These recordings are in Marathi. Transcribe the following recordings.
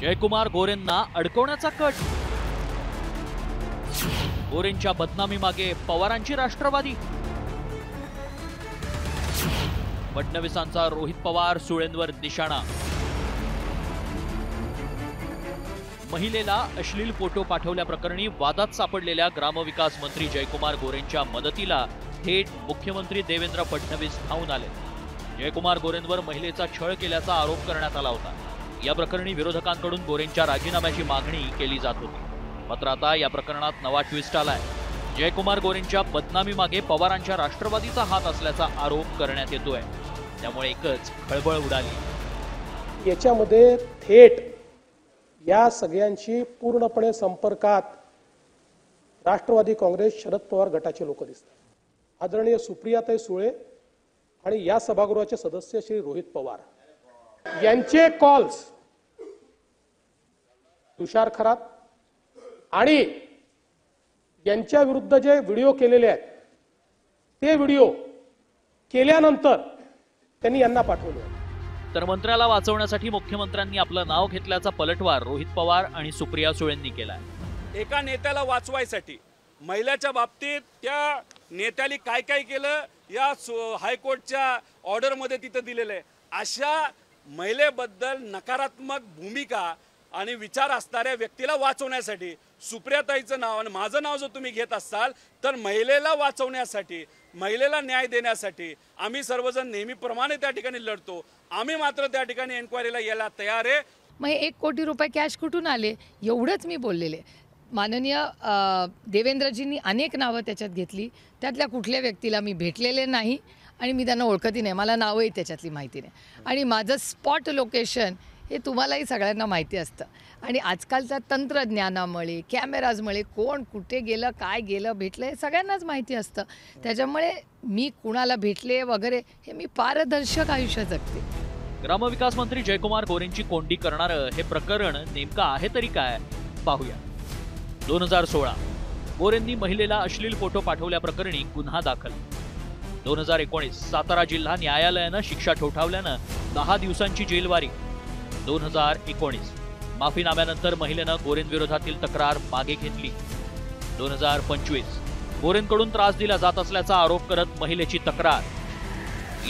जयकुमार गोरेंना अडकवण्याचा कट। गोरेंच्या बदनामी मागे पवारांची राष्ट्रवादी। फडणवीसांचा रोहित पवार सुळेंवर निशाणा। महिलेला अश्लील फोटो पाठवल्याप्रकरणी वादात सापडलेल्या ग्रामविकास मंत्री जयकुमार गोरेंच्या मदतीला थेट मुख्यमंत्री देवेंद्र फडणवीस धावून आले। जयकुमार गोरेंवर महिलेचा छळ केल्याचा आरोप करण्यात आला होता। या प्रकरणी विरोधकांकडून गोरेंच्या राजीनाम्याची मागणी केली जात होती। मात्र आता या प्रकरणात नवा ट्विस्ट आलाय। जयकुमार गोरेंच्या बदनामी मागे पवारांच्या राष्ट्रवादीचा हात असल्याचा आरोप करण्यात येतोय। त्यामुळे एकच खळबळ उडाली। याच्यामध्ये थेट या सगळ्यांची पूर्णपणे संपर्कात राष्ट्रवादी काँग्रेस शरद पवार गटाचे लोक दिसतात। आदरणीय सुप्रियाताई सुळे आणि या सभागृहाचे सदस्य श्री रोहित पवार यांचे कॉल्स तुषार खरात आणि यांच्या विरुद्ध जे व्हिडिओ केलेले आहेत ते व्हिडिओ केल्यानंतर त्यांनी यांना पाठवले। तर मंत्र्याला वाचवण्यासाठी मुख्यमंत्र्यांनी आपलं नाव घेतल्याचा पलटवार रोहित पवार आणि सुप्रिया सुळेंनी केलाय। एका नेत्याला वाचवायसाठी महिलेच्या बाबतीत त्या नेत्याने काय काय केलं या हायकोर्टच्या ऑर्डरमध्ये तिथं दिलेलं आहे। अशा महिलेबद्दल नकारात्मक भूमिका आणि विचार असणाऱ्या व्यक्तीला वाचवण्यासाठी सुप्रियाताईचं नाव आणि माझं नाव जर तुम्ही घेत असाल तर महिलेला वाचवण्यासाठी, महिलेला न्याय देण्यासाठी आम्ही सर्वजण नेहमीप्रमाणे त्या ठिकाणी लढतो। आम्ही मात्र त्या ठिकाणी एन्क्वायरीला यायला तयार आहे। मग 1 कोटी रुपये कॅश कुठून आले एवढंच मी बोललेले। माननीय देवेंद्रजींनी अनेक नावं त्याच्यात घेतली, त्यातल्या कुठल्या व्यक्तीला मी भेटलेले नाही आणि मी त्यांना ओळखतही नाही, मला नावही त्याच्यातली माहिती नाही। आणि माझं स्पॉट लोकेशन हे तुम्हालाही सगळ्यांना माहिती असतं आणि आजकालच्या तंत्रज्ञानामुळे कॅमेराजमुळे कोण कुठे गेलं, काय गेलं, भेटलं हे सगळ्यांनाच माहिती असतं। त्याच्यामुळे मी कुणाला भेटले वगैरे हे मी पारदर्शक आयुष्य जगते। ग्रामविकास मंत्री जयकुमार गोरेंची कोंडी करणारं हे प्रकरण नेमकं आहे तरी काय पाहूया। 2016 गोरेंनी महिलेला अश्लील फोटो पाठवल्याप्रकरणी गुन्हा दाखल। 2019 सातारा जिल्हा न्यायालयानं शिक्षा ठोठावल्यानं 10 दिवसांची जेलवारी। 2019 माफीनाम्यानंतर महिलेनं गोरेंविरोधातील तक्रार मागे घेतली। 2025 गोरेंकडून त्रास दिला जात असल्याचा आरोप करत महिलेची तक्रार।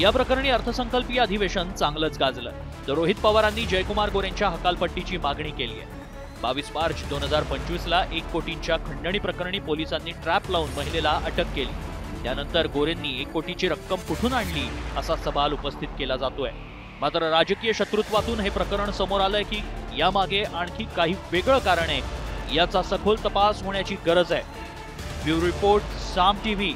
या प्रकरणी अर्थसंकल्पीय अधिवेशन चांगलंच गाजलं। तर रोहित पवारांनी जयकुमार गोरेंच्या हकालपट्टीची मागणी केली आहे। 22 मार्च 2025 ला 1 कोटींच्या खंडणी प्रकरणी पोलिसांनी ट्रॅप लावून महिलेला अटक केली। त्यानंतर गोरेंनी 1 कोटीची रक्कम कुठून आणली असा सवाल उपस्थित केला जातोय। मात्र राजकीय शत्रुत्वातून हे प्रकरण समोर आलंय की यामागे आणखी काही वेगळं कारण आहे, याचा सखोल तपास होण्याची गरज आहे। ब्युरो रिपोर्ट, साम टीव्ही।